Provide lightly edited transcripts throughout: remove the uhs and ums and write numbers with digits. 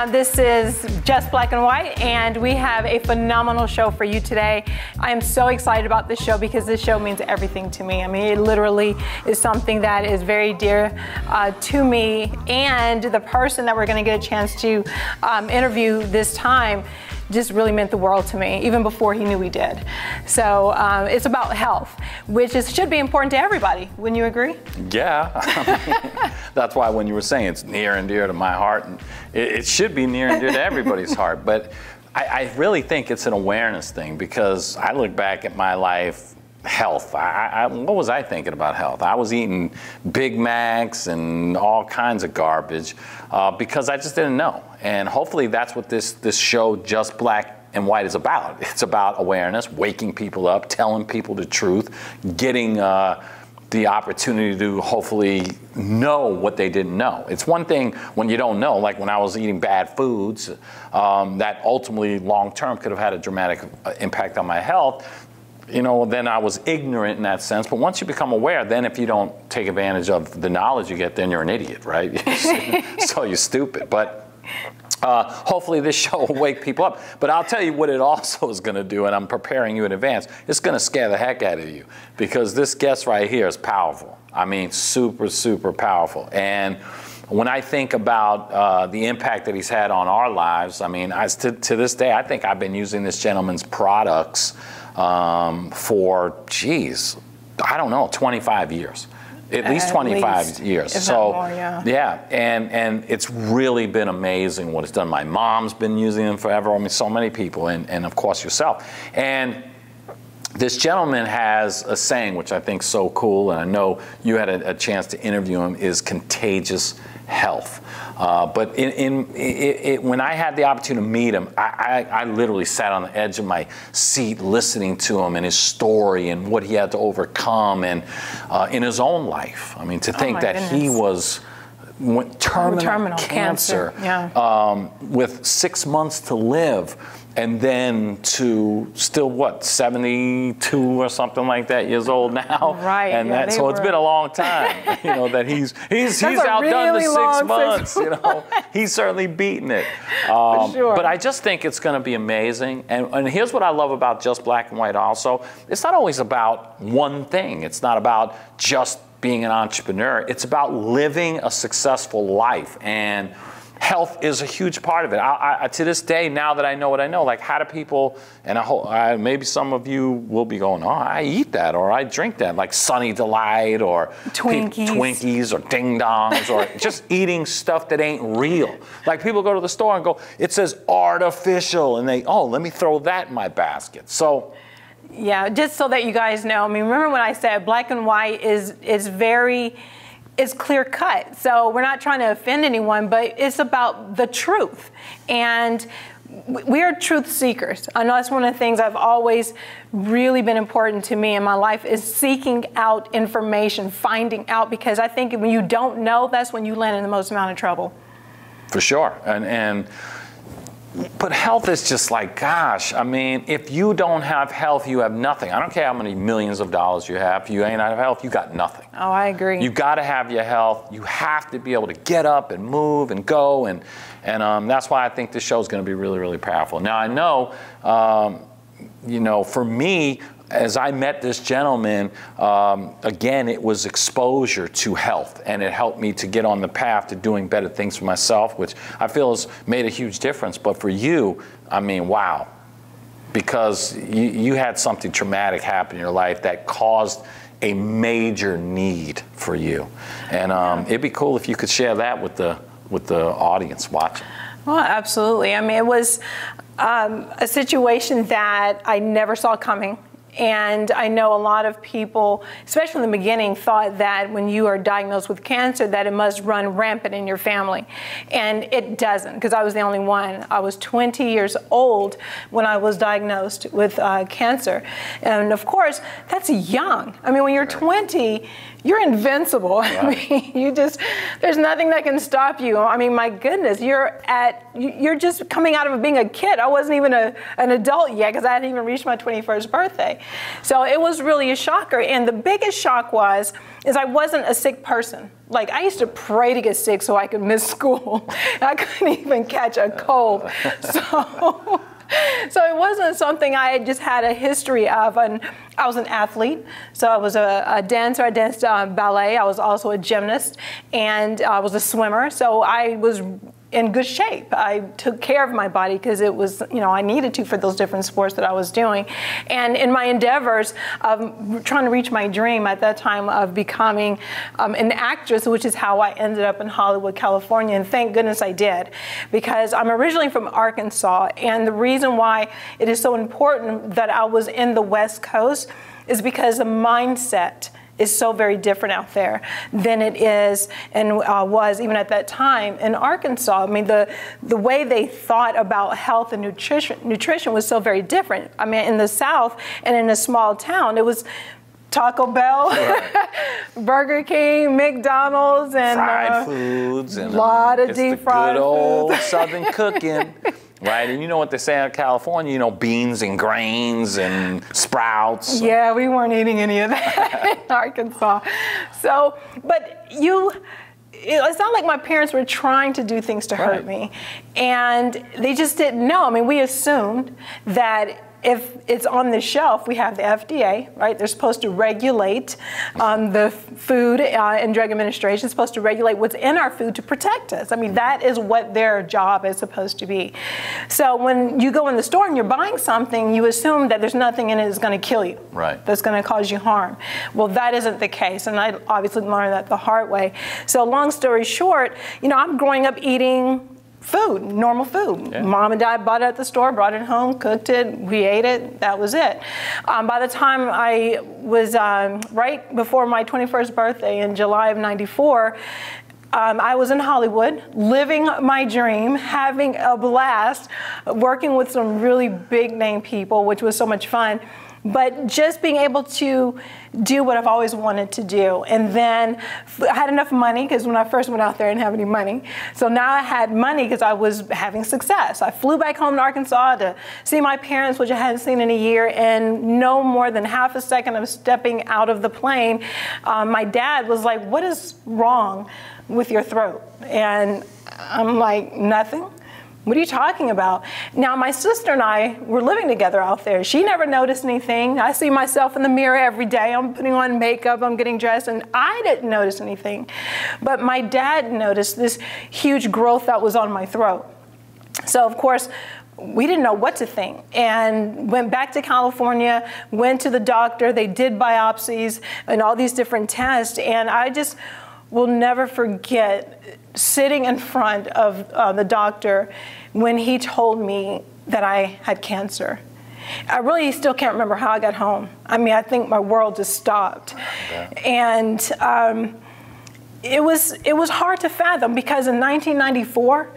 This is Just Black and White, and we have a phenomenal show for you today. I am so excited about this show because this show means everything to me. I mean, it literally is something that is very dear to me, and the person that we're going to get a chance to interview this time just really meant the world to me, even before he knew he did. So it's about health, which should be important to everybody. Wouldn't you agree? Yeah. That's why when you were saying it's near and dear to my heart, and it should be near and dear to everybody's heart. But I really think it's an awareness thing, because I look back at my life, health. What was I thinking about health? I was eating Big Macs and all kinds of garbage because I just didn't know. And hopefully that's what this show, Just Black and White, is about. It's about awareness, waking people up, telling people the truth, getting the opportunity to hopefully know what they didn't know. It's one thing when you don't know, like when I was eating bad foods that ultimately long-term could have had a dramatic impact on my health. You know, then I was ignorant in that sense. But once you become aware, then if you don't take advantage of the knowledge you get, then you're an idiot, right? So you're stupid. But hopefully this show will wake people up. But I'll tell you what it also is going to do, and I'm preparing you in advance. It's going to scare the heck out of you, because this guest right here is powerful. I mean, super, super powerful. And when I think about the impact that he's had on our lives, I mean, to this day, I think I've been using this gentleman's products for, geez, I don't know, 25 years. At least 25 years. So, more, yeah, and it's really been amazing what it's done. My mom's been using them forever. I mean, so many people, and of course yourself. And this gentleman has a saying, which I think is so cool, and I know you had a chance to interview him, is contagious health. But when I had the opportunity to meet him, I literally sat on the edge of my seat listening to him and his story and what he had to overcome, and in his own life. I mean, to think that he was terminal cancer. Yeah. With 6 months to live, and then to still, what, 72 or something like that years old now? Right. And yeah, so it's been a long time, you know, that he's outdone really the 6 months, you know. He's certainly beaten it. For sure. But I just think it's going to be amazing. And here's what I love about Just Black and White also. It's not always about one thing. It's not about just being an entrepreneur. It's about living a successful life. And health is a huge part of it. To this day, now that I know what I know, like, how do people, and maybe some of you will be going, oh, I eat that, or I drink that, like Sunny Delight, or Twinkies, or Ding Dongs, or just eating stuff that ain't real. Like, people go to the store and go, it says artificial, and let me throw that in my basket. So, yeah, just so that you guys know, I mean, remember when I said black and white is clear cut. So we're not trying to offend anyone, but it's about the truth. And we are truth seekers. I know that's one of the things I've always really been important to me in my life, is seeking out information, finding out, because I think when you don't know, that's when you land in the most amount of trouble. For sure. But health is just like, gosh, I mean, if you don't have health, you have nothing. I don't care how many millions of dollars you have. If you ain't have health, you got nothing. Oh, I agree. You got to have your health. You have to be able to get up and move and go. And that's why I think this show is going to be really, really powerful. Now, I know, you know, for me, as I met this gentleman, again, it was exposure to health, and it helped me to get on the path to doing better things for myself, which I feel has made a huge difference. But for you, I mean, wow, because you had something traumatic happen in your life that caused a major need for you. And it'd be cool if you could share that with the audience watching. Well, absolutely. I mean, it was a situation that I never saw coming. And I know a lot of people, especially in the beginning, thought that when you are diagnosed with cancer that it must run rampant in your family. And it doesn't, because I was the only one. I was 20 years old when I was diagnosed with cancer. And of course, that's young. I mean, when you're 20, you're invincible. Right. I mean, there's nothing that can stop you. I mean, my goodness, you're just coming out of being a kid. I wasn't even an adult yet, because I hadn't even reached my 21st birthday. So it was really a shocker. And the biggest shock is I wasn't a sick person. Like, I used to pray to get sick so I could miss school. I couldn't even catch a cold. So it wasn't something I just had a history of. And I was an athlete, so I was a dancer. I danced ballet. I was also a gymnast, and I was a swimmer. So I was in good shape. I took care of my body because it was, I needed to for those different sports that I was doing. And in my endeavors of trying to reach my dream at that time of becoming an actress, which is how I ended up in Hollywood, California, and thank goodness I did, because I'm originally from Arkansas, and the reason why it is so important that I was in the West Coast is because the mindset is so very different out there than it is and was even at that time in Arkansas. I mean, the way they thought about health and nutrition was so very different. I mean, in the South and in a small town, it was Taco Bell, right. Burger King, McDonald's, and fried foods, and a lot of deep fried good old foods. Southern cooking. Right, and you know what they say in California, beans and grains and sprouts. Yeah, we weren't eating any of that in Arkansas. So, but it's not like my parents were trying to do things to hurt me. And they just didn't know. I mean, we assumed that if it's on the shelf, we have the FDA, right? They're supposed to regulate the Food and Drug Administration is supposed to regulate what's in our food to protect us. I mean, that is what their job is supposed to be. So when you go in the store and you're buying something, you assume that there's nothing in it that's going to kill you, right? That's going to cause you harm. Well, that isn't the case, and I obviously learned that the hard way. So long story short, I'm growing up eating food, normal food. Yeah. Mom and Dad bought it at the store, brought it home, cooked it, we ate it, that was it. By the time I was right before my 21st birthday in July of '94, I was in Hollywood, living my dream, having a blast, working with some really big name people, which was so much fun. But just being able to do what I've always wanted to do. And then I had enough money, because when I first went out there, I didn't have any money. So now I had money because I was having success. I flew back home to Arkansas to see my parents, which I hadn't seen in a year, and no more than half a second of stepping out of the plane, my dad was like, "What is wrong with your throat?" And I'm like, "Nothing. What are you talking about?" Now, my sister and I were living together out there. She never noticed anything. I see myself in the mirror every day. I'm putting on makeup, I'm getting dressed, and I didn't notice anything. But my dad noticed this huge growth that was on my throat. So, of course, we didn't know what to think, and went back to California, went to the doctor. They did biopsies and all these different tests, and I just will never forget sitting in front of the doctor when he told me that I had cancer. I really still can't remember how I got home. I mean, I think my world just stopped. Okay. And it was hard to fathom, because in 1994,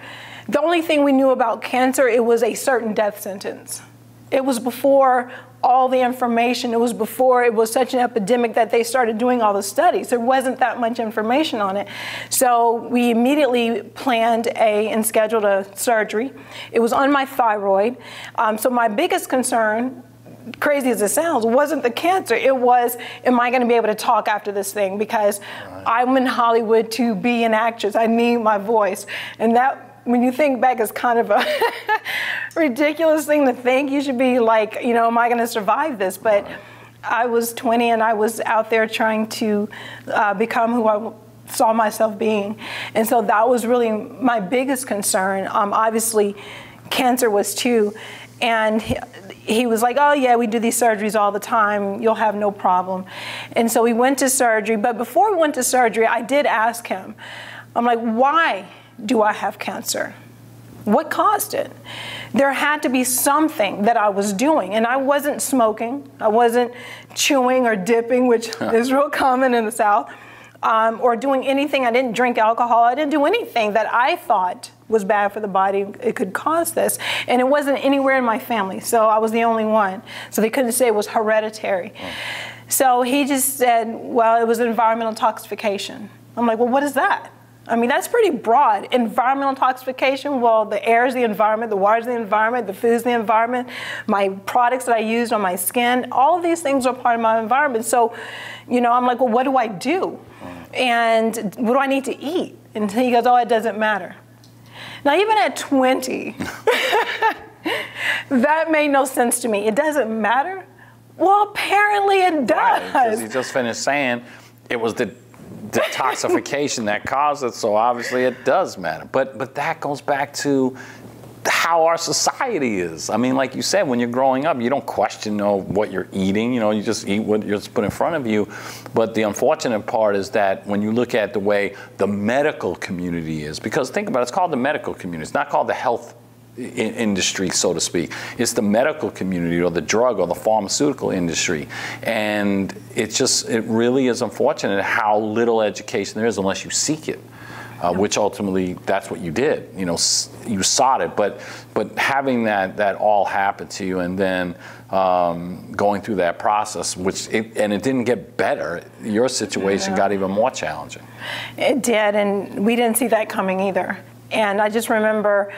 the only thing we knew about cancer, it was a certain death sentence. It was before all the information. It was before it was such an epidemic that they started doing all the studies. There wasn't that much information on it. So we immediately planned and scheduled a surgery. It was on my thyroid. So my biggest concern, crazy as it sounds, wasn't the cancer. It was, am I going to be able to talk after this thing? Because I'm in Hollywood to be an actress. I need my voice. And that, when you think back, is kind of a ridiculous thing to think. You should be like, am I going to survive this? But I was 20 and I was out there trying to become who I saw myself being. And so that was really my biggest concern. Obviously, cancer was too. And he was like, "Oh yeah, we do these surgeries all the time. You'll have no problem." And so we went to surgery. But before we went to surgery, I did ask him, I'm like, "Why do I have cancer? What caused it?" There had to be something that I was doing, and I wasn't smoking, I wasn't chewing or dipping, which is real common in the South, or doing anything. I didn't drink alcohol. I didn't do anything that I thought was bad for the body. It could cause this, and it wasn't anywhere in my family, so I was the only one. So they couldn't say it was hereditary. So he just said, "Well, it was environmental toxification." I'm like, "Well, what is that?" I mean, that's pretty broad. Environmental toxification, well, the air is the environment, the water is the environment, the food is the environment, my products that I used on my skin, all of these things are part of my environment. So, you know, I'm like, well, what do I do? And what do I need to eat? And he goes, oh, it doesn't matter. Now, even at 20, that made no sense to me. It doesn't matter? Well, apparently it does. Right, because he just finished saying it was the detoxification that caused it, so obviously it does matter. But that goes back to how our society is. I mean, like you said, when you're growing up, you don't question what you're eating. You know, you just eat what you're just put in front of you. But the unfortunate part is that when you look at the way the medical community is, because think about it, it's called the medical community. It's not called the health industry, so to speak. It's the medical community or the drug or the pharmaceutical industry. And it really is unfortunate how little education there is unless you seek it. Which ultimately, that's what you did. You know, you sought it, but having that all happen to you, and then going through that process, and it didn't get better. Your situation got even more challenging. It did, and we didn't see that coming either. And I just remember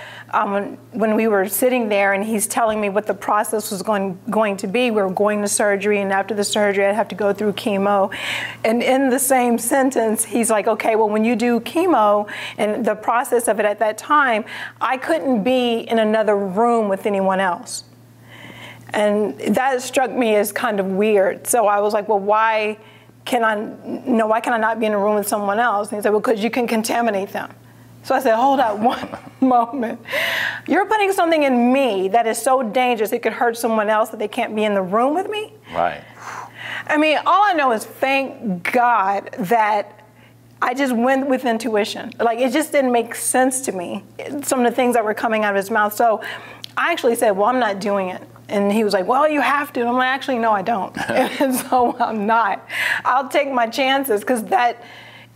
when we were sitting there and he's telling me what the process was going to be. We were going to surgery, and after the surgery I'd have to go through chemo. And in the same sentence, he's like, okay, well, when you do chemo, and the process of it at that time, I couldn't be in another room with anyone else. And that struck me as kind of weird. So I was like, well, why can I not be in a room with someone else? And he said, well, because you can contaminate them. So I said, hold up one moment. You're putting something in me that is so dangerous it could hurt someone else that they can't be in the room with me? Right. I mean, all I know is thank God that I just went with intuition. Like, it just didn't make sense to me, some of the things that were coming out of his mouth. So I actually said, well, I'm not doing it. And he was like, well, you have to. And I'm like, actually, no, I don't. And so I'm not. I'll take my chances, because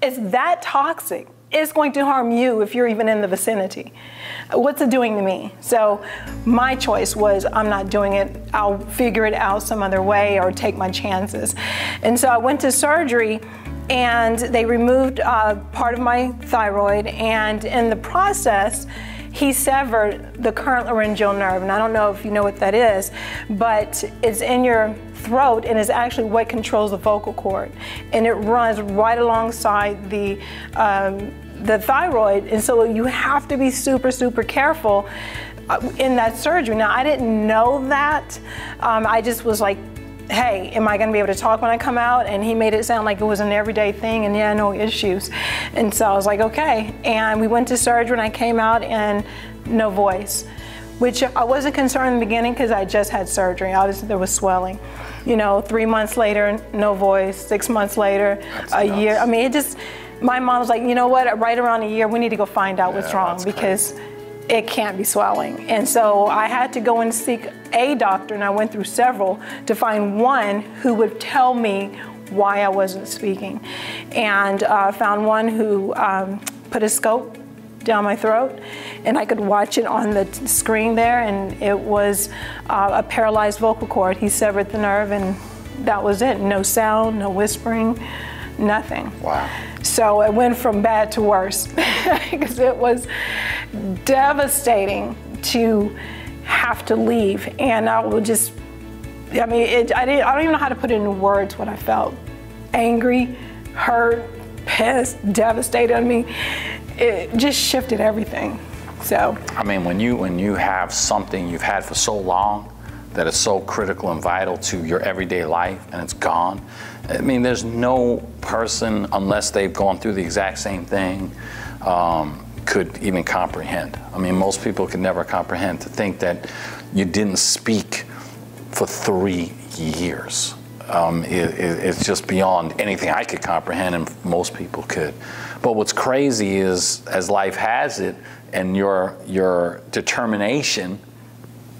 it's that toxic. It's going to harm you if you're even in the vicinity. What's it doing to me? So my choice was, I'm not doing it. I'll figure it out some other way or take my chances. And so I went to surgery, and they removed part of my thyroid, and in the process, he severed the current laryngeal nerve. And I don't know if you know what that is, but it's in your throat and is actually what controls the vocal cord. And it runs right alongside the thyroid. And so you have to be super, super careful in that surgery. Now, I didn't know that. I just was like, hey, am I going to be able to talk when I come out? And he made it sound like it was an everyday thing, and yeah, no issues. And so I was like, okay. And we went to surgery, and I came out and no voice, which I wasn't concerned in the beginning because I just had surgery. Obviously, there was swelling. You know, 3 months later, no voice. 6 months later, a year. I mean, my mom was like, you know what, right around a year, we need to go find out what's wrong, because it can't be swelling. And so I had to go and seek a doctor, and I went through several to find one who would tell me why I wasn't speaking. And found one who put a scope down my throat, and I could watch it on the screen there, and it was a paralyzed vocal cord. He severed the nerve, and that was it. No sound, no whispering, nothing. Wow. So it went from bad to worse, because it was devastating to have to leave. And I would just, I mean, I don't even know how to put it into words what I felt. Angry, hurt, pissed, devastated. I mean, it just shifted everything. So. I mean, when you have something you've had for so long that is so critical and vital to your everyday life, and it's gone, I mean, there's no person, unless they've gone through the exact same thing, could even comprehend. I mean, most people could never comprehend to think that you didn't speak for 3 years. It's just beyond anything I could comprehend, and most people could. But what's crazy is, as life has it, and your determination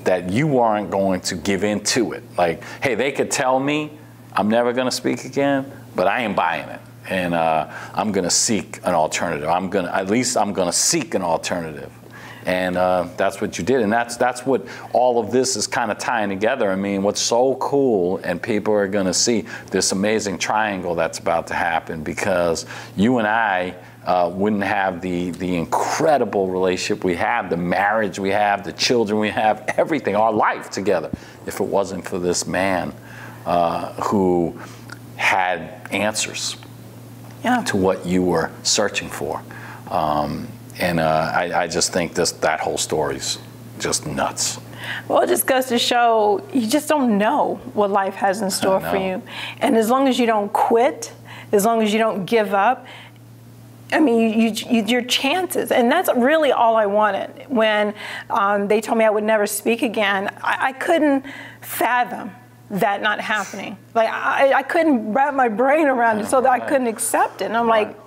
that you weren't going to give in to it. Like, hey, they could tell me I'm never going to speak again, but I ain't buying it. And I'm going to seek an alternative. I'm going to seek an alternative. And that's what you did. And that's what all of this is kind of tying together. I mean, what's so cool, and people are going to see this amazing triangle that's about to happen, because you and I wouldn't have the incredible relationship we have, the marriage we have, the children we have, everything, our life together, if it wasn't for this man who had answers to what you were searching for. I just think that whole story's just nuts. Well, it just goes to show you just don't know what life has in store for you. And as long as you don't quit, as long as you don't give up, I mean, your chances, and that's really all I wanted. When they told me I would never speak again, I couldn't fathom that not happening. Like, I couldn't wrap my brain around it, so that I couldn't accept it. And I'm like,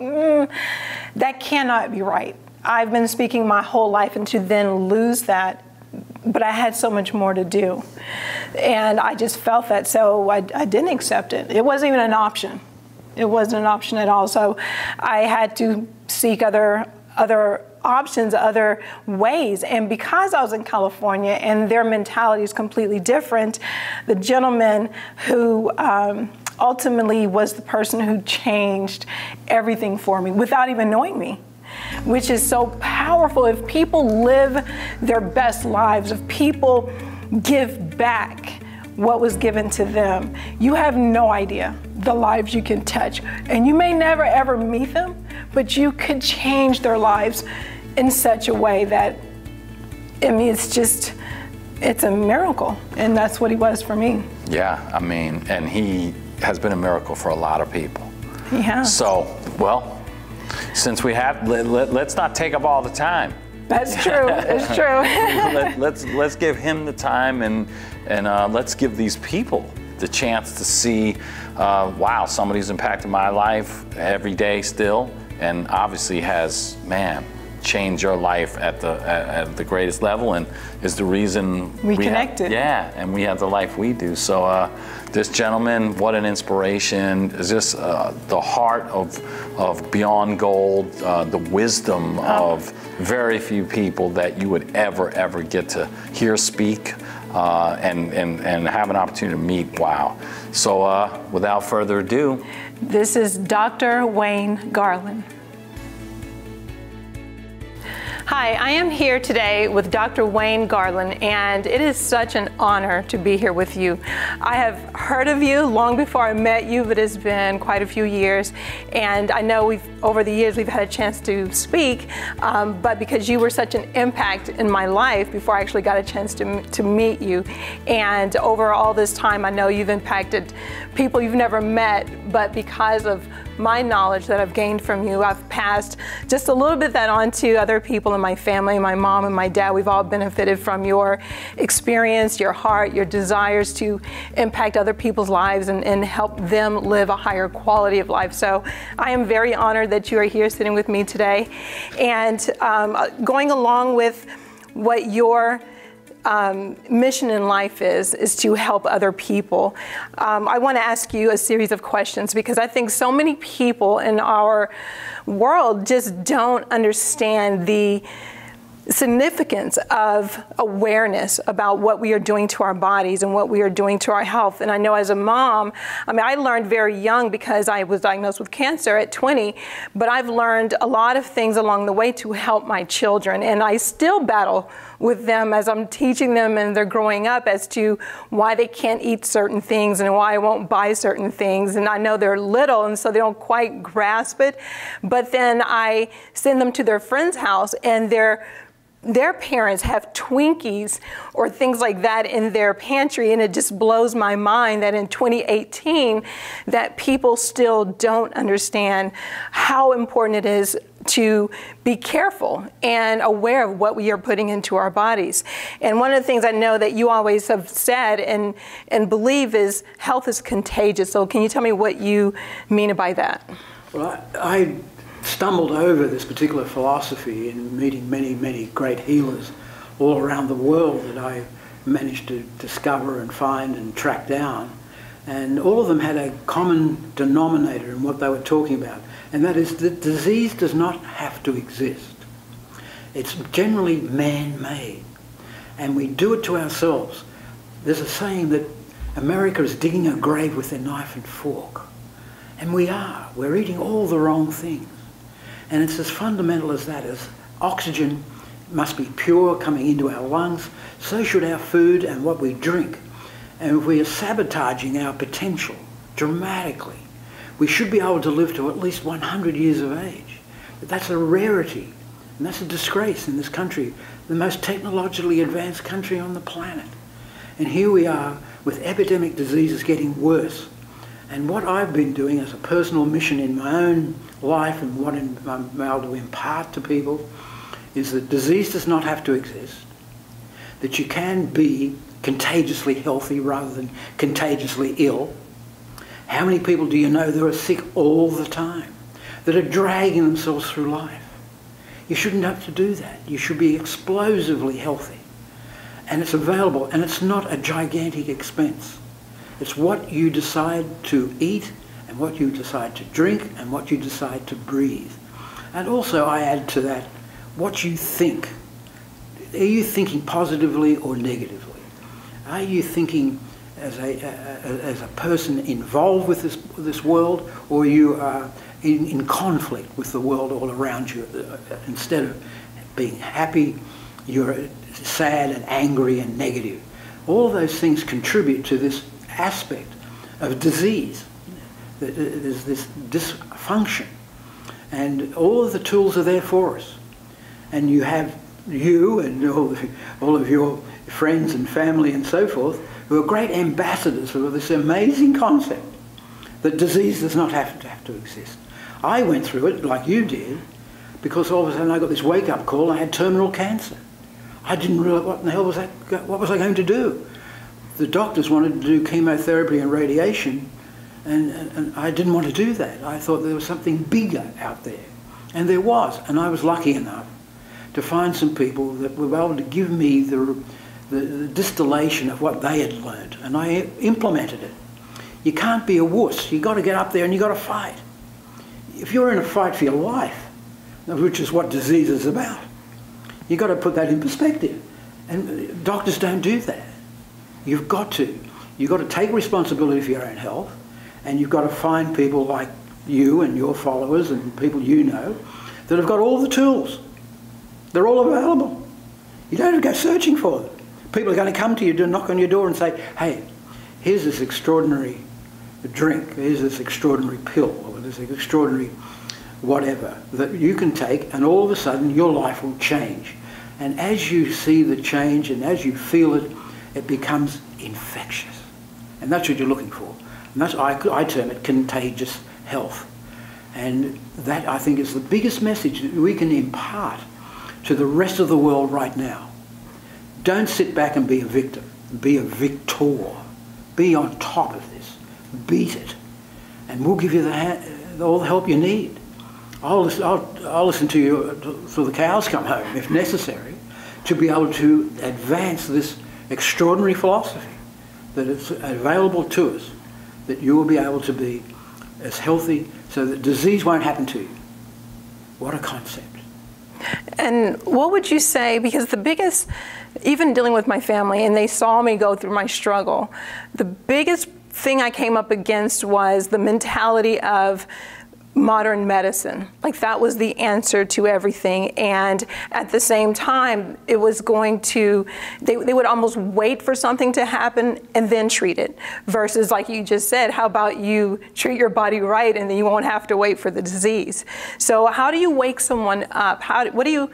that cannot be right. I've been speaking my whole life, and to then lose that, but I had so much more to do. And I just felt that, so I didn't accept it. It wasn't even an option. It wasn't an option at all. So I had to seek other options, other ways. And because I was in California and their mentality is completely different, the gentleman who ultimately was the person who changed everything for me without even knowing me, which is so powerful. If people live their best lives, if people give back what was given to them, you have no idea the lives you can touch. And you may never ever meet them, but you could change their lives in such a way that, I mean, it's a miracle. And that's what he was for me. Yeah, I mean, and he has been a miracle for a lot of people. Yeah. So, well, since we have, let's not take up all the time. That's true. It's true. let's give him the time, and let's give these people the chance to see, wow, somebody's impacted my life every day still, and obviously has, man, changed your life at the greatest level, and is the reason we connected. And we have the life we do. So this gentleman, what an inspiration! Is just the heart of Beyond Gold, the wisdom of very few people that you would ever get to hear speak and have an opportunity to meet. Wow. So without further ado, this is Dr. Wayne Garland. Hi, I am here today with Dr. Wayne Garland, and it is such an honor to be here with you. I have heard of you long before I met you, but it's been quite a few years, and I know over the years we've had a chance to speak, but because you were such an impact in my life before I actually got a chance to meet you, and over all this time I know you've impacted people you've never met, but because of my knowledge that I've gained from you, I've passed just a little bit that on to other people in my family. My mom and my dad, we've all benefited from your experience, your heart, your desires to impact other people's lives and help them live a higher quality of life. So I am very honored that you are here sitting with me today. And going along with what your mission in life is to help other people. I want to ask you a series of questions because I think so many people in our world just don't understand the significance of awareness about what we are doing to our bodies and what we are doing to our health. And I know as a mom, I mean, I learned very young because I was diagnosed with cancer at 20, but I've learned a lot of things along the way to help my children. And I still battle with them as I'm teaching them and they're growing up as to why they can't eat certain things and why I won't buy certain things. And I know they're little and so they don't quite grasp it. But then I send them to their friend's house and their parents have Twinkies or things like that in their pantry, and it just blows my mind that in 2018 that people still don't understand how important it is to be careful and aware of what we are putting into our bodies. And one of the things I know that you always have said and believe is health is contagious. So can you tell me what you mean by that? Well, I stumbled over this particular philosophy in meeting many great healers all around the world that I managed to discover and find and track down. And all of them had a common denominator in what they were talking about, and that is that disease does not have to exist. It's generally man-made, and we do it to ourselves. There's a saying that America is digging a grave with their knife and fork, and we are. We're eating all the wrong things. And it's as fundamental as that. As oxygen must be pure coming into our lungs, so should our food and what we drink. And if we are sabotaging our potential dramatically, we should be able to live to at least 100 years of age. But that's a rarity, and that's a disgrace in this country, the most technologically advanced country on the planet. And here we are with epidemic diseases getting worse. And what I've been doing as a personal mission in my own life and what I'm able to impart to people is that disease does not have to exist, that you can be contagiously healthy rather than contagiously ill. How many people do you know that are sick all the time, that are dragging themselves through life? You shouldn't have to do that. You should be explosively healthy. And it's available, and it's not a gigantic expense. It's what you decide to eat and what you decide to drink and what you decide to breathe. And also I add to that what you think. Are you thinking positively or negatively? Are you thinking as a person involved with this world, or you are in conflict with the world all around you? Instead of being happy, you're sad and angry and negative. All those things contribute to this aspect of disease. There's this dysfunction, and all of the tools are there for us. And you have you and all of your friends and family and so forth who are great ambassadors for this amazing concept that disease does not have to exist. I went through it like you did because all of a sudden I got this wake-up call. I had terminal cancer. I didn't realize what in the hell was that. What was I going to do? The doctors wanted to do chemotherapy and radiation, and I didn't want to do that. I thought there was something bigger out there, and there was. And I was lucky enough to find some people that were able to give me the distillation of what they had learned, and I implemented it. You can't be a wuss. You've got to get up there and you've got to fight. If you're in a fight for your life, which is what disease is about, you've got to put that in perspective. And doctors don't do that. You've got to. You've got to take responsibility for your own health, and you've got to find people like you and your followers and people you know that have got all the tools. They're all available. You don't have to go searching for them. People are going to come to you to knock on your door and say, hey, here's this extraordinary drink, here's this extraordinary pill, or this extraordinary whatever that you can take, and all of a sudden your life will change. And as you see the change and as you feel it, it becomes infectious. And that's what you're looking for. And that's, I term it contagious health. And that, I think, is the biggest message that we can impart to the rest of the world right now. Don't sit back and be a victim. Be a victor. Be on top of this. Beat it. And we'll give you all the help you need. I'll listen to you till the cows come home, if necessary, to be able to advance this extraordinary philosophy that is available to us, that you will be able to be as healthy so that disease won't happen to you. What a concept. And what would you say, because the biggest, even dealing with my family, and they saw me go through my struggle, the biggest thing I came up against was the mentality of modern medicine. Like that was the answer to everything. And at the same time, it was going to, they would almost wait for something to happen and then treat it. Versus, like you just said, how about you treat your body right and then you won't have to wait for the disease. So how do you wake someone up? What do you,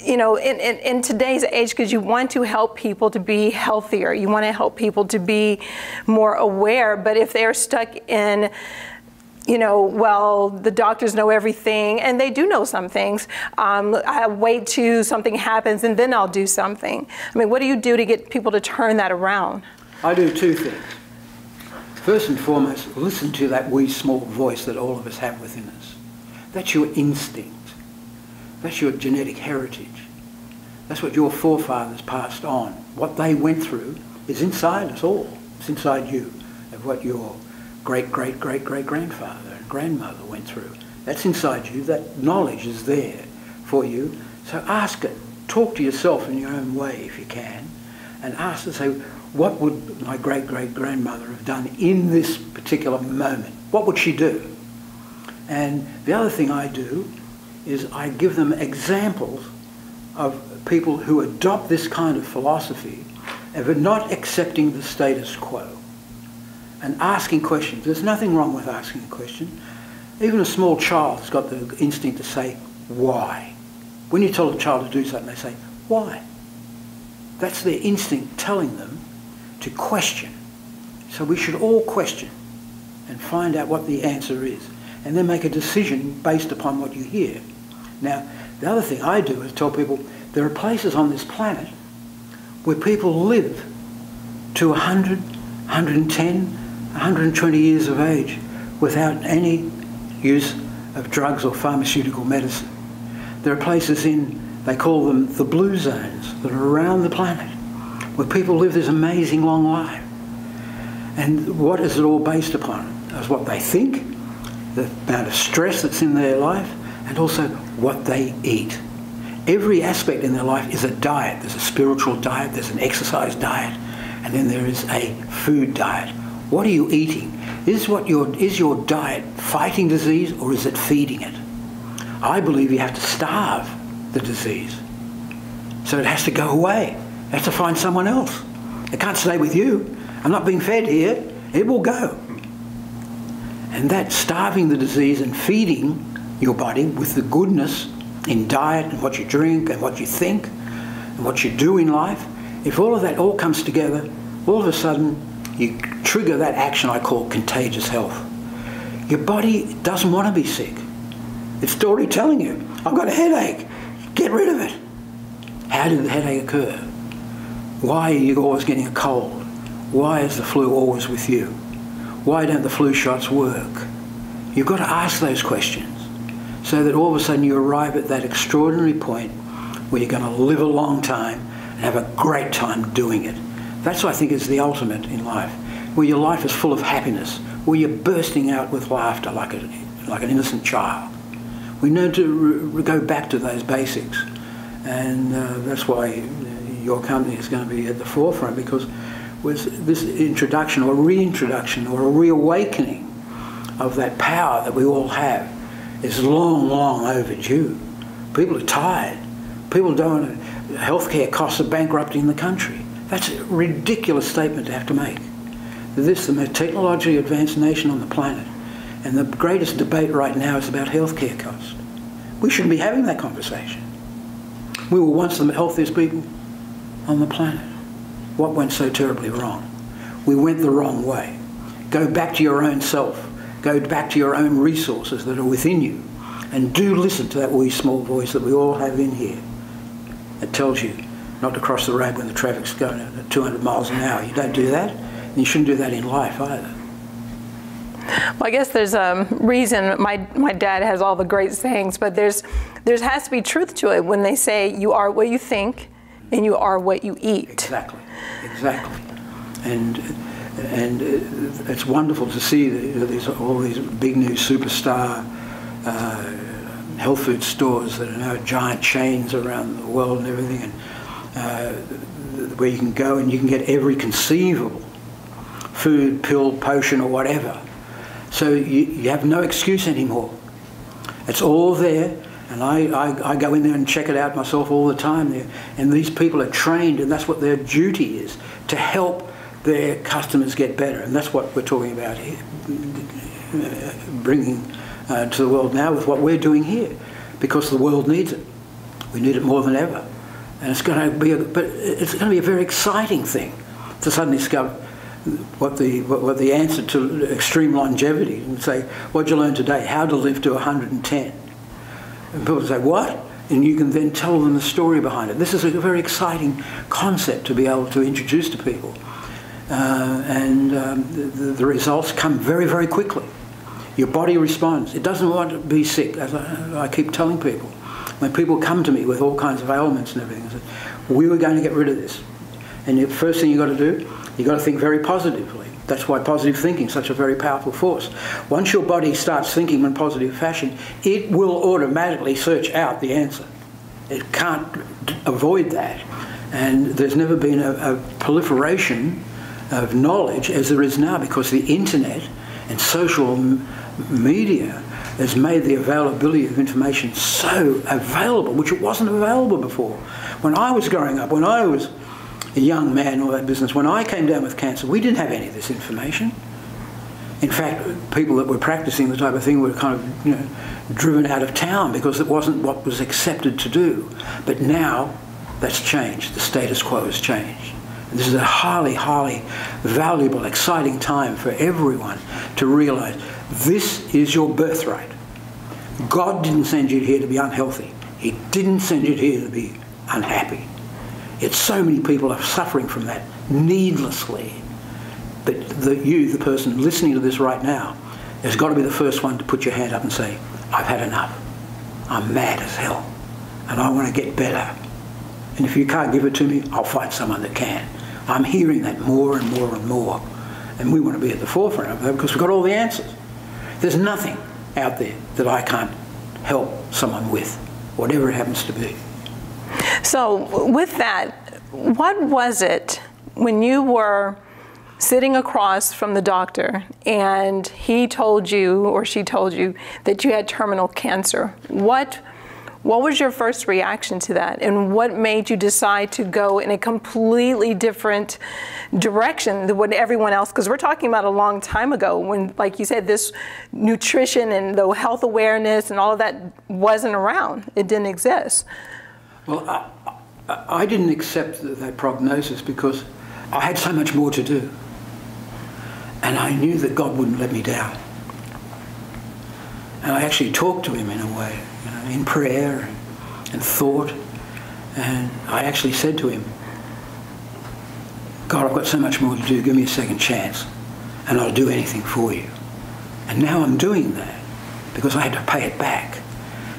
in today's age, because you want to help people to be healthier, you want to help people to be more aware, but if they're stuck in, well, the doctors know everything, and they do know some things. I wait till something happens, and then I'll do something. I mean, what do you do to get people to turn that around? I do two things. First and foremost, listen to that wee small voice that all of us have within us. That's your instinct. That's your genetic heritage. That's what your forefathers passed on. What they went through is inside us all. It's inside you, of what your great-great-great-great-grandfather and grandmother went through. That's inside you. That knowledge is there for you. So ask it. Talk to yourself in your own way if you can, and ask to say, what would my great-great-grandmother have done in this particular moment? What would she do? And the other thing I do is I give them examples of people who adopt this kind of philosophy of not accepting the status quo and asking questions. There's nothing wrong with asking a question. Even a small child has got the instinct to say, why? When you tell a child to do something, they say, why? That's their instinct telling them to question. So we should all question and find out what the answer is, and then make a decision based upon what you hear. Now, the other thing I do is tell people there are places on this planet where people live to 100, 110, 120 years of age without any use of drugs or pharmaceutical medicine. There are places they call them the blue zones, that are around the planet where people live this amazing long life. And what is it all based upon? Is what they think, the amount of stress that's in their life, and also what they eat. Every aspect in their life is a diet. There's a spiritual diet, there's an exercise diet, and then there is a food diet. What are you eating? Is your diet fighting disease, or is it feeding it? I believe you have to starve the disease. So it has to go away. You have to find someone else. It can't stay with you. I'm not being fed here. It will go. And that starving the disease and feeding your body with the goodness in diet and what you drink and what you think and what you do in life, if all of that all comes together, all of a sudden you trigger that action I call contagious health. Your body doesn't want to be sick. It's already telling you, I've got a headache. Get rid of it. How did the headache occur? Why are you always getting a cold? Why is the flu always with you? Why don't the flu shots work? You've got to ask those questions so that all of a sudden you arrive at that extraordinary point where you're going to live a long time and have a great time doing it. That's what I think is the ultimate in life, where your life is full of happiness, where you're bursting out with laughter like an innocent child. We need to go back to those basics, and that's why your company is going to be at the forefront, because with this introduction or reintroduction or a reawakening of that power that we all have is long, long overdue. People are tired. People don't. Healthcare costs are bankrupting the country. That's a ridiculous statement to have to make. This is the most technologically advanced nation on the planet, and the greatest debate right now is about healthcare costs. We shouldn't be having that conversation. We were once the healthiest people on the planet. What went so terribly wrong? We went the wrong way. Go back to your own self. Go back to your own resources that are within you, and do listen to that wee small voice that we all have in here. It tells you not to cross the road when the traffic's going at 200 miles an hour. You don't do that, and you shouldn't do that in life either. Well, I guess there's a reason my dad has all the great sayings, but there has to be truth to it when they say you are what you think and you are what you eat. Exactly. And it's wonderful to see all these big new superstar health food stores that are now giant chains around the world and everything, and where you can go and you can get every conceivable food, pill, potion or whatever. So you have no excuse anymore. It's all there, and I go in there and check it out myself all the time there. And these people are trained, and that's what their duty is, to help their customers get better. And that's what we're talking about here, bringing to the world now with what we're doing here, because the world needs it. We need it more than ever. And it's going to be a very exciting thing to suddenly discover what the answer to extreme longevity, and say, what'd you learn today? How to live to 110. And people say, what? And you can then tell them the story behind it. This is a very exciting concept to be able to introduce to people. The results come very, very quickly. Your body responds. It doesn't want to be sick, as I keep telling people. When people come to me with all kinds of ailments and everything, I say, we were going to get rid of this. And the first thing you've got to do, you've got to think very positively. That's why positive thinking is such a very powerful force. Once your body starts thinking in positive fashion, it will automatically search out the answer. It can't avoid that. And there's never been a proliferation of knowledge as there is now, because the internet and social media has made the availability of information so available, which it wasn't available before. When I was growing up, when I was a young man, all that business, when I came down with cancer, we didn't have any of this information. In fact, people that were practicing the type of thing were kind of, you know, driven out of town because it wasn't what was accepted to do. But now that's changed. The status quo has changed. And this is a highly, highly valuable, exciting time for everyone to realise this is your birthright. God didn't send you here to be unhealthy. He didn't send you here to be unhappy. Yet so many people are suffering from that needlessly. But you, the person listening to this right now, has got to be the first one to put your hand up and say, I've had enough. I'm mad as hell. And I want to get better. And if you can't give it to me, I'll find someone that can. I'm hearing that more and more and more. And we want to be at the forefront of that because we've got all the answers. There's nothing out there that I can't help someone with, whatever it happens to be. So with that, what was it when you were sitting across from the doctor and he told you or she told you that you had terminal cancer? What was your first reaction to that, and what made you decide to go in a completely different direction than what everyone else, because we're talking about a long time ago when, like you said, this nutrition and the health awareness and all of that wasn't around. It didn't exist. Well, I didn't accept that prognosis because I had so much more to do. And I knew that God wouldn't let me down. And I actually talked to him in a way, you know, in prayer and thought. And I actually said to him, God, I've got so much more to do. Give me a second chance and I'll do anything for you. And now I'm doing that because I had to pay it back.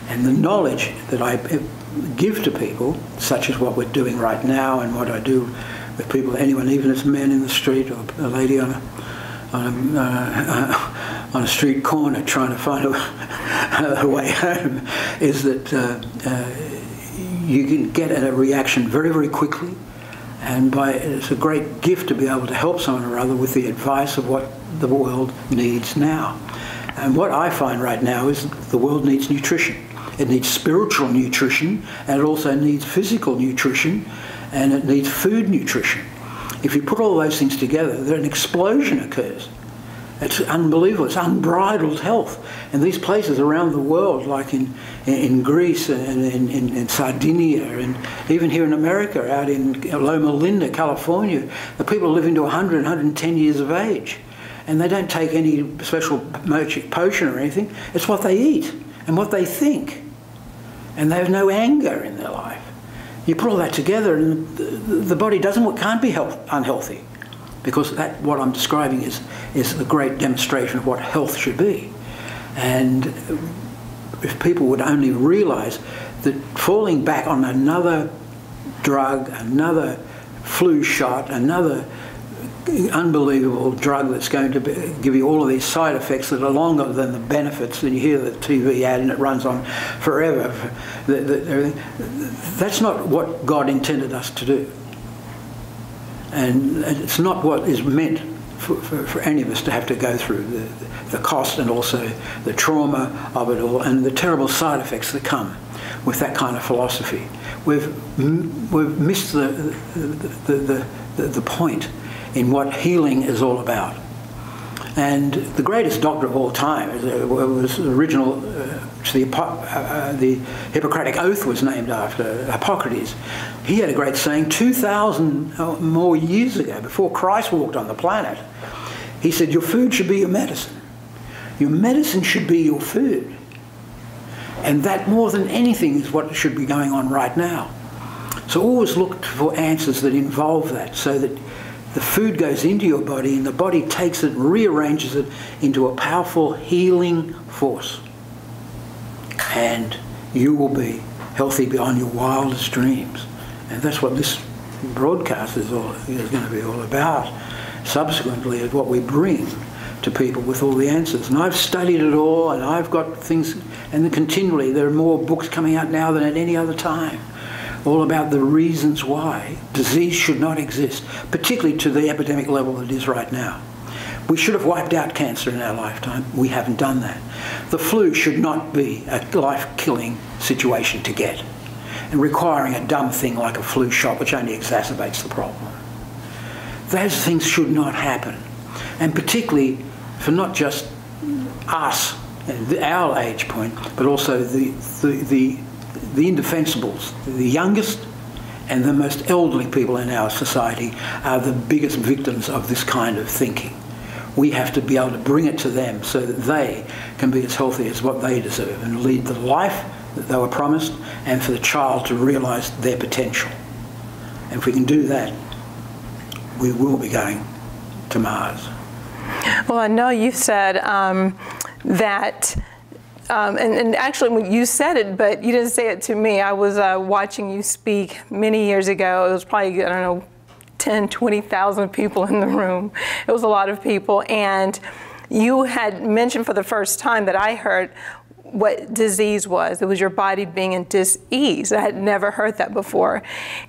And the knowledge that I give to people, such as what we're doing right now and what I do with people, anyone, even if it's a man in the street or a lady on a street corner trying to find a way home, is that you can get a reaction very, very quickly. And it's a great gift to be able to help someone or other with the advice of what the world needs now. And what I find right now is the world needs nutrition. It needs spiritual nutrition, and it also needs physical nutrition, and it needs food nutrition. If you put all those things together, then an explosion occurs. It's unbelievable. It's unbridled health. And these places around the world, like in Greece and in Sardinia, and even here in America, out in Loma Linda, California, the people are living to 100, 110 years of age. And they don't take any special magic potion or anything. It's what they eat and what they think. And they have no anger in their life. You put all that together and the body can't be unhealthy, because what I'm describing is the great demonstration of what health should be. And if people would only realise that falling back on another drug, another flu shot, another unbelievable drug that's going to give you all of these side effects that are longer than the benefits, and you hear the TV ad and it runs on forever. That's not what God intended us to do. And it's not what is meant for any of us to have to go through, the cost and also the trauma of it all and the terrible side effects that come with that kind of philosophy. We've missed the point in what healing is all about. And the greatest doctor of all time was the original, the Hippocratic Oath was named after Hippocrates. He had a great saying 2,000 more years ago, before Christ walked on the planet. He said, your food should be your medicine. Your medicine should be your food. And that, more than anything, is what should be going on right now. So always look for answers that involve that, so that the food goes into your body and the body takes it and rearranges it into a powerful healing force. And you will be healthy beyond your wildest dreams. And that's what this broadcast is going to be all about. Subsequently, is what we bring to people with all the answers. And I've studied it all, and I've got things, and then continually there are more books coming out now than at any other time, all about the reasons why disease should not exist, particularly to the epidemic level it is right now. We should have wiped out cancer in our lifetime. We haven't done that. The flu should not be a life-killing situation to get, and requiring a dumb thing like a flu shot, which only exacerbates the problem. Those things should not happen. And particularly for not just us, our age point, but also the indefensibles, the youngest and the most elderly people in our society are the biggest victims of this kind of thinking. We have to be able to bring it to them so that they can be as healthy as what they deserve and lead the life that they were promised, and for the child to realise their potential. And if we can do that, we will be going to Mars. Well, I know you said that, and actually when you said it, but you didn't say it to me. I was watching you speak many years ago. It was probably, I don't know, 10, 20,000 people in the room. It was a lot of people. And you had mentioned for the first time that I heard what disease was. It was your body being in dis-ease. I had never heard that before.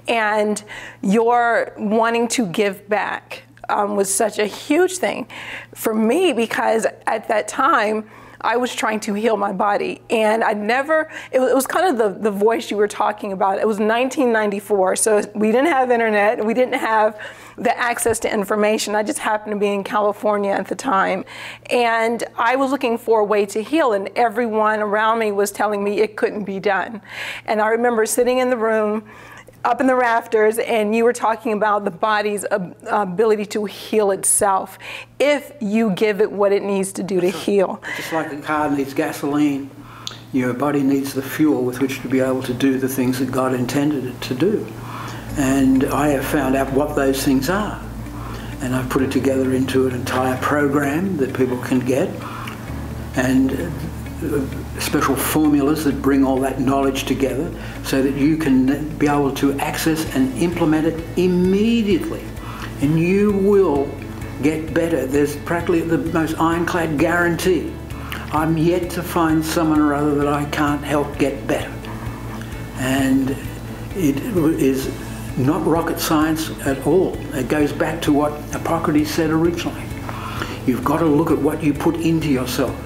And your wanting to give back was such a huge thing for me, because at that time, I was trying to heal my body, and it was kind of the voice you were talking about. It was 1994, so we didn't have internet, we didn't have the access to information. I just happened to be in California at the time, and I was looking for a way to heal, and everyone around me was telling me it couldn't be done. And I remember sitting in the room, up in the rafters, and you were talking about the body's ability to heal itself if you give it what it needs to do to heal. Just like a car needs gasoline, your body needs the fuel with which to be able to do the things that God intended it to do. And I have found out what those things are. And I've put it together into an entire program that people can get, and special formulas that bring all that knowledge together so that you can be able to access and implement it immediately. And you will get better. There's practically the most ironclad guarantee. I'm yet to find someone or other that I can't help get better. And it is not rocket science at all. It goes back to what Hippocrates said originally. You've got to look at what you put into yourself.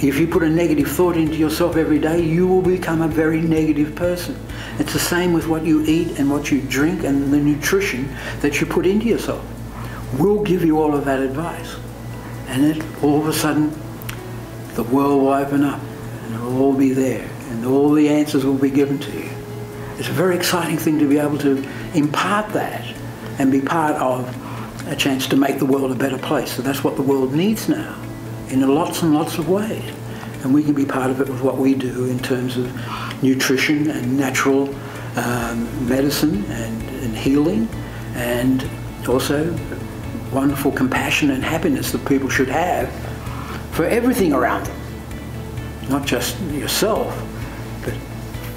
If you put a negative thought into yourself every day, you will become a very negative person. It's the same with what you eat and what you drink, and the nutrition that you put into yourself. We'll give you all of that advice. And then all of a sudden, the world will open up, and it'll all be there, and all the answers will be given to you. It's a very exciting thing to be able to impart that and be part of a chance to make the world a better place. So that's what the world needs now, in lots and lots of ways. And we can be part of it with what we do in terms of nutrition and natural medicine and healing, and also wonderful compassion and happiness that people should have for everything around them. Not just yourself, but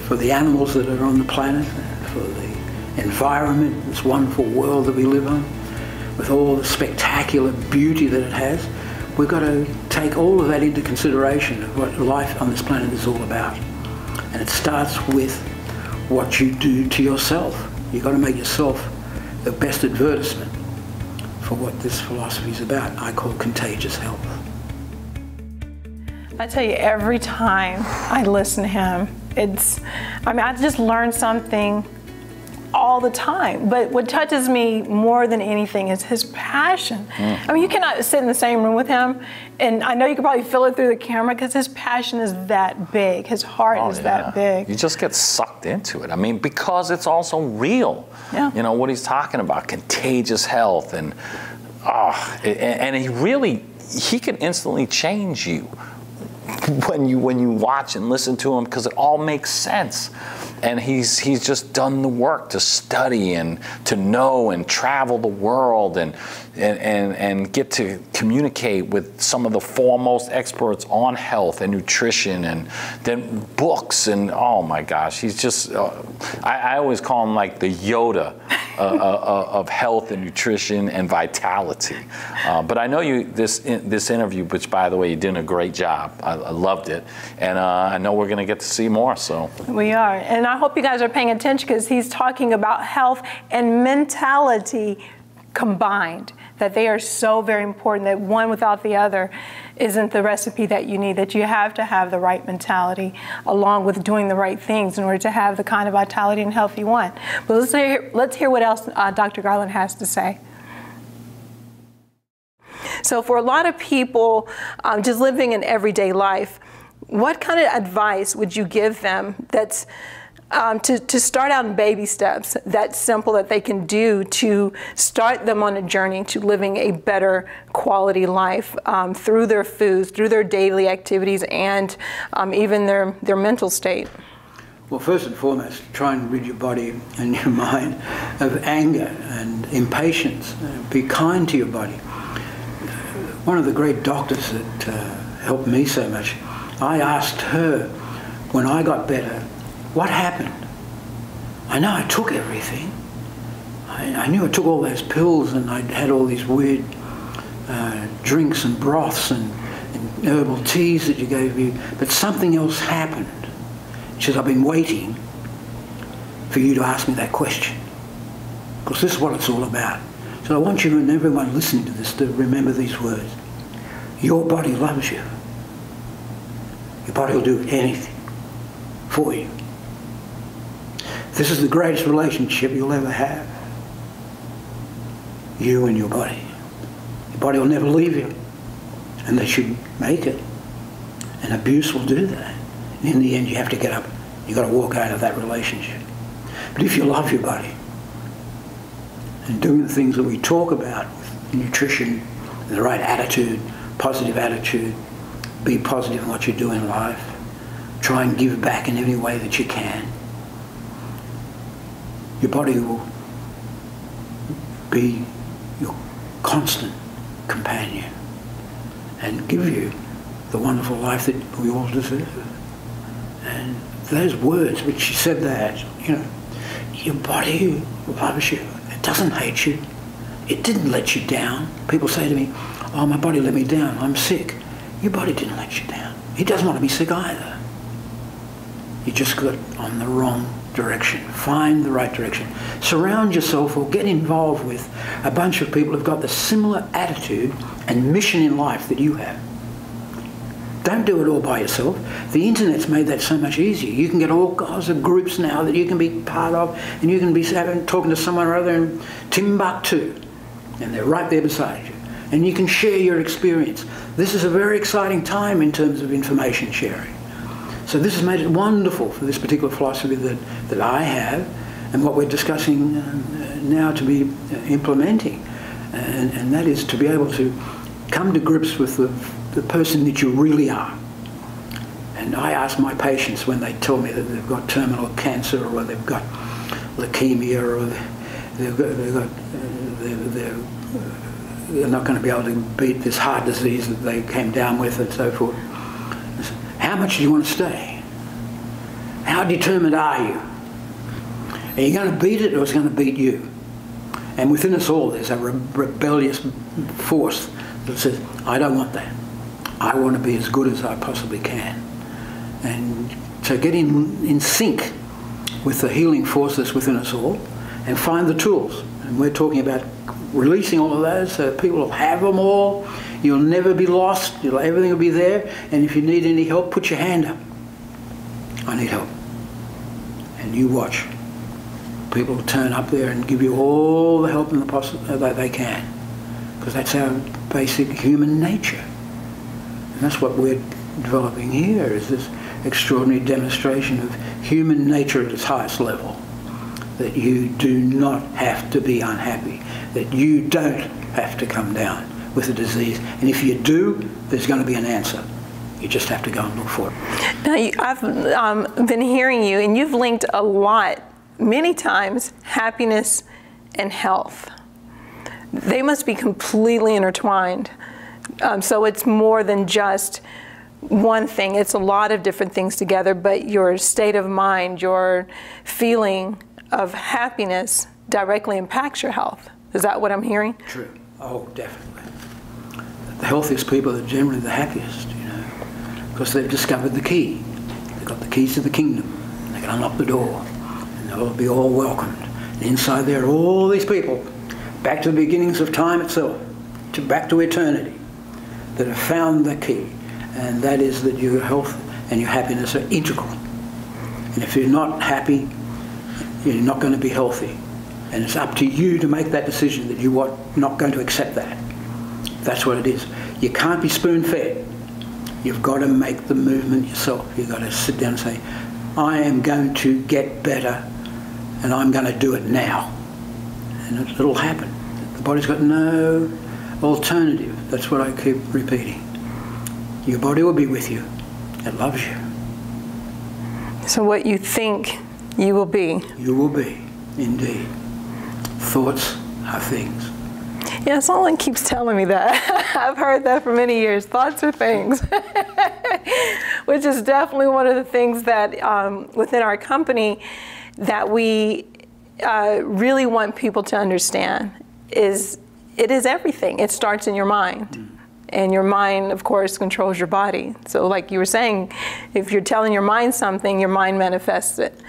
for the animals that are on the planet, for the environment, this wonderful world that we live on, with all the spectacular beauty that it has. We've got to take all of that into consideration of what life on this planet is all about. And it starts with what you do to yourself. You've got to make yourself the best advertisement for what this philosophy is about. I call contagious health. I tell you, every time I listen to him, I just learn something all the time. But what touches me more than anything is his passion. I mean, you cannot sit in the same room with him, and I know you can probably feel it through the camera, because his passion is that big. His heart is that big. You just get sucked into it. I mean, because it's also real. Yeah. You know, what he's talking about, contagious health, and he can instantly change you when you watch and listen to him, because it all makes sense. And he's just done the work to study and to know and travel the world and get to communicate with some of the foremost experts on health and nutrition, and then books, and oh my gosh, he's just I always call him like the Yoda of health and nutrition and vitality. But I know this interview, which by the way, you did a great job. I loved it, and I know we're going to get to see more. So we are, and I hope you guys are paying attention, because he's talking about health and mentality combined, that they are so very important, that one without the other isn't the recipe that you need, that you have to have the right mentality along with doing the right things in order to have the kind of vitality and health you want. But let's hear what else Dr. Garland has to say. So for a lot of people just living in everyday life, what kind of advice would you give them that's to start out in baby steps, that's simple, that they can do to start them on a journey to living a better quality life through their foods, through their daily activities, and even their mental state? Well, first and foremost, try and rid your body and your mind of anger and impatience. Be kind to your body. One of the great doctors that helped me so much, I asked her when I got better, what happened? I know I took everything. I knew I took all those pills and I had all these weird drinks and broths and herbal teas that you gave me, but something else happened. She says, I've been waiting for you to ask me that question, because this is what it's all about. So I want you and everyone listening to this to remember these words. Your body loves you. Your body will do anything for you. This is the greatest relationship you'll ever have. You and your body. Your body will never leave you unless you make it. And abuse will do that. And in the end, you have to get up. You've got to walk out of that relationship. But if you love your body and doing the things that we talk about with nutrition, and the right attitude, positive attitude, be positive in what you do in life, try and give back in any way that you can, your body will be your constant companion and give you the wonderful life that we all deserve. And those words, which she said that, you know, your body loves you. It doesn't hate you. It didn't let you down. People say to me, oh, my body let me down. I'm sick. Your body didn't let you down. It doesn't want to be sick either. You just got on the wrong direction. Find the right direction. Surround yourself or get involved with a bunch of people who've got the similar attitude and mission in life that you have. Don't do it all by yourself. The internet's made that so much easier. You can get all kinds of groups now that you can be part of, and you can be talking to someone or other in Timbuktu, and they're right there beside you. And you can share your experience. This is a very exciting time in terms of information sharing. So this has made it wonderful for this particular philosophy that I have, and what we're discussing now to be implementing. And that is to be able to come to grips with the person that you really are. And I ask my patients when they tell me that they've got terminal cancer, or they've got leukemia, or they're not going to be able to beat this heart disease that they came down with and so forth. How much do you want to stay? How determined are you? Are you going to beat it, or is it going to beat you? And within us all there's a rebellious force that says, I don't want that. I want to be as good as I possibly can. And so get in sync with the healing force that's within us all, and find the tools. And we're talking about releasing all of those so that people will have them all. You'll never be lost. Everything will be there. And if you need any help, put your hand up. I need help. And you watch. People will turn up there and give you all the help that they can. Because that's our basic human nature. And that's what we're developing here, is this extraordinary demonstration of human nature at its highest level. That you do not have to be unhappy. That you don't have to come down with a disease. And if you do, there's going to be an answer. You just have to go and look for it. Now, I've been hearing you, and you've linked a lot, many times, happiness and health. They must be completely intertwined. So it's more than just one thing. It's a lot of different things together, but your state of mind, your feeling of happiness directly impacts your health. Is that what I'm hearing? True. Oh, definitely. The healthiest people are generally the happiest, you know, because they've discovered the key. They've got the keys to the kingdom. They can unlock the door, and they'll be all welcomed. And inside there are all these people back to the beginnings of time itself, back to eternity, that have found the key, and that is that your health and your happiness are integral. And if you're not happy, you're not going to be healthy. And it's up to you to make that decision that you are not going to accept that. That's what it is. You can't be spoon-fed. You've got to make the movement yourself. You've got to sit down and say, I am going to get better, and I'm going to do it now. And it'll happen. The body's got no alternative. That's what I keep repeating. Your body will be with you. It loves you. So what you think, you will be. You will be, indeed. Thoughts are things. Yeah, someone keeps telling me that. I've heard that for many years. Thoughts are things. Which is definitely one of the things that within our company that we really want people to understand is it is everything. It starts in your mind. And your mind, of course, controls your body. So like you were saying, if you're telling your mind something, your mind manifests it.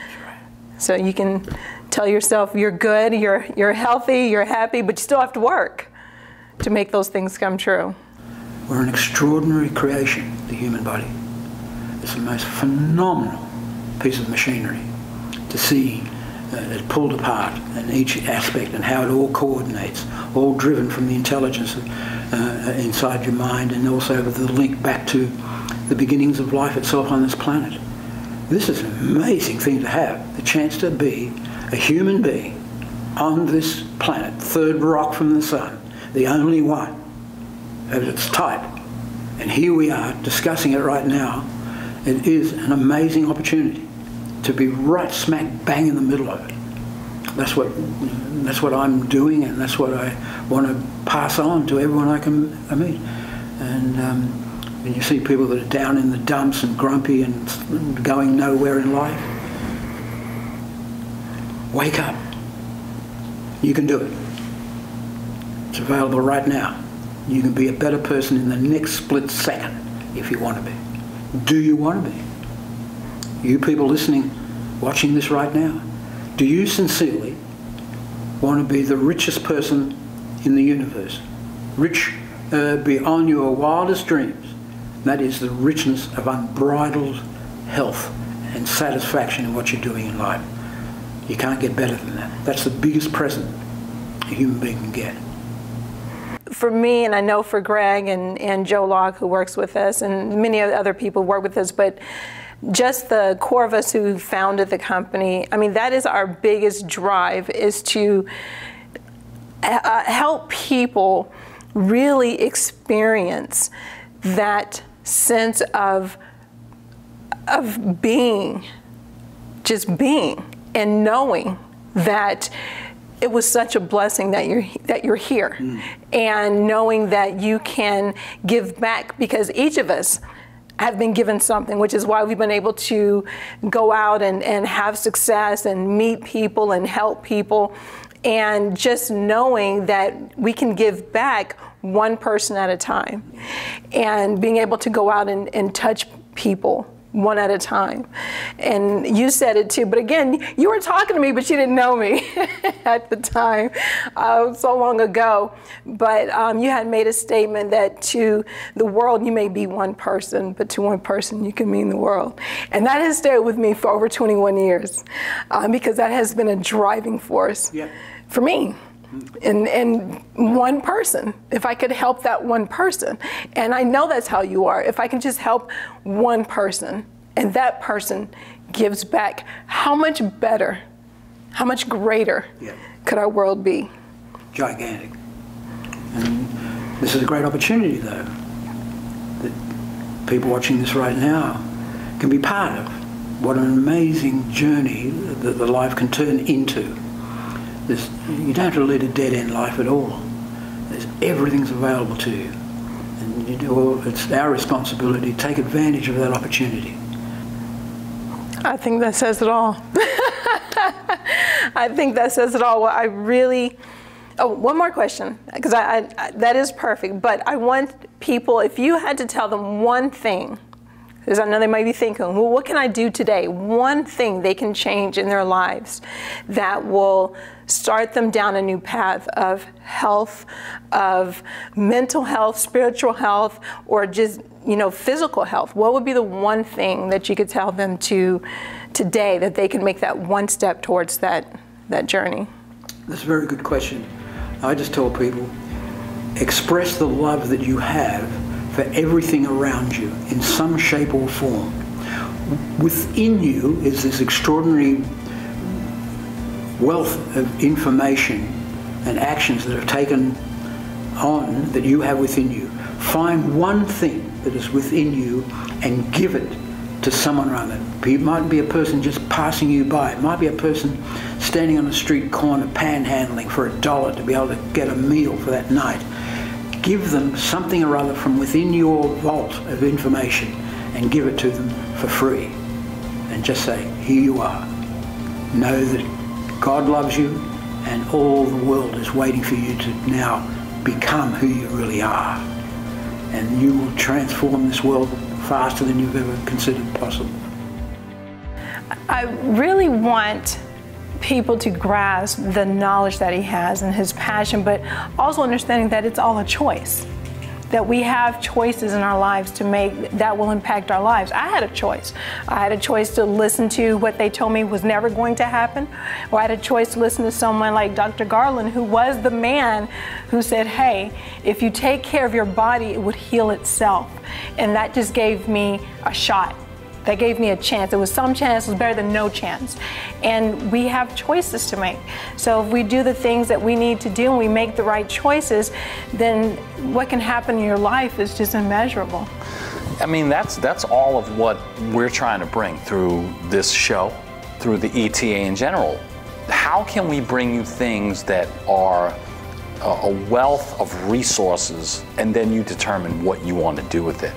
So you can tell yourself you're good, you're healthy, you're happy, but you still have to work to make those things come true. We're an extraordinary creation, the human body. It's the most phenomenal piece of machinery to see it pulled apart and each aspect and how it all coordinates, all driven from the intelligence inside your mind, and also the link back to the beginnings of life itself on this planet. This is an amazing thing to have, the chance to be a human being on this planet, third rock from the sun, the only one of its type. And here we are discussing it right now. It is an amazing opportunity to be right smack bang in the middle of it. That's what I'm doing, and that's what I want to pass on to everyone I meet. And when you see people that are down in the dumps and grumpy and going nowhere in life, wake up. You can do it. It's available right now. You can be a better person in the next split second if you want to be. Do you want to be? You people listening, watching this right now, do you sincerely want to be the richest person in the universe? Rich beyond your wildest dreams. That is the richness of unbridled health and satisfaction in what you're doing in life. You can't get better than that. That's the biggest present a human being can get. For me, and I know for Greg and Joe Locke, who works with us, and many other people work with us, but just the core of us who founded the company, I mean, that is our biggest drive, is to help people really experience that sense of being, just being, and knowing that it was such a blessing that you're here, and knowing that you can give back, because each of us have been given something, which is why we've been able to go out and have success and meet people and help people, and just knowing that we can give back one person at a time, and being able to go out and touch people one at a time. And you said it too, but again, you were talking to me, but you didn't know me at the time, so long ago. But you had made a statement that to the world you may be one person, but to one person you can mean the world. And that has stayed with me for over 21 years, because that has been a driving force for me. And one person, if I could help that one person, and I know that's how you are, if I can just help one person and that person gives back, how much better, how much greater could our world be? Gigantic. And this is a great opportunity, though, that people watching this right now can be part of. What an amazing journey that the life can turn into. You don't have to lead a dead-end life at all. Everything's available to you. And it's our responsibility to take advantage of that opportunity. I think that says it all. I think that says it all. Well, I really... Oh, one more question, because that is perfect. But I want people, if you had to tell them one thing Because I know they might be thinking, well, what can I do today? One thing they can change in their lives that will start them down a new path of health, of mental health, spiritual health, or just, physical health. What would be the one thing that you could tell them today that they can make that one step towards that journey? That's a very good question. I just tell people, express the love that you have for everything around you in some shape or form. Within you is this extraordinary wealth of information and actions that are taken on that you have within you. Find one thing that is within you and give it to someone or other. It might be a person just passing you by. It might be a person standing on a street corner panhandling for $1 to be able to get a meal for that night. Give them something or other from within your vault of information and give it to them for free. And just say, here you are. Know that God loves you and all the world is waiting for you to now become who you really are. And you will transform this world faster than you've ever considered possible. I really want people to grasp the knowledge that he has and his passion, but also understanding that it's all a choice. That we have choices in our lives to make that will impact our lives. I had a choice. I had a choice to listen to what they told me was never going to happen, or I had a choice to listen to someone like Dr. Garland, who was the man who said, hey, if you take care of your body, it would heal itself. And that just gave me a shot. That gave me a chance. It was some chance, it was better than no chance. And we have choices to make. So if we do the things that we need to do and we make the right choices, then what can happen in your life is just immeasurable. I mean, that's all of what we're trying to bring through this show, through the ETA in general. How can we bring you things that are a wealth of resources, and then you determine what you want to do with it?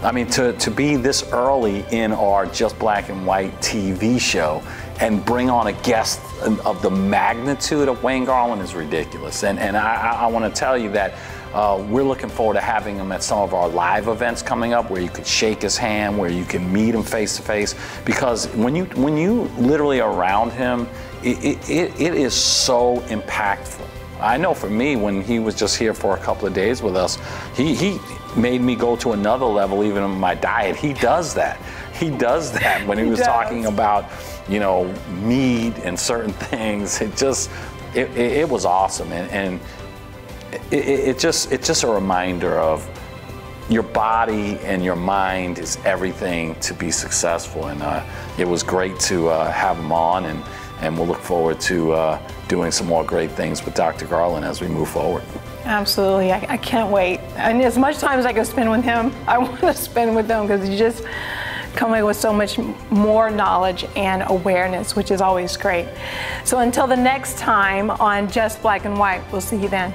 I mean, to be this early in our Just Black and White TV show and bring on a guest of the magnitude of Wayne Garland is ridiculous. And I want to tell you that we're looking forward to having him at some of our live events coming up, where you could shake his hand, where you can meet him face to face. Because when you literally are around him, it is so impactful. I know for me, when he was just here for a couple of days with us, he made me go to another level even in my diet. He does that. He does that when he was talking about, meat and certain things. It was awesome. And it's just a reminder of your body and your mind is everything to be successful. And it was great to have him on, and we'll look forward to doing some more great things with Dr. Garland as we move forward. Absolutely, I can't wait. And as much time as I can spend with him, I want to spend with him, because you just come away with so much more knowledge and awareness, which is always great. So until the next time on Just Black and White, we'll see you then.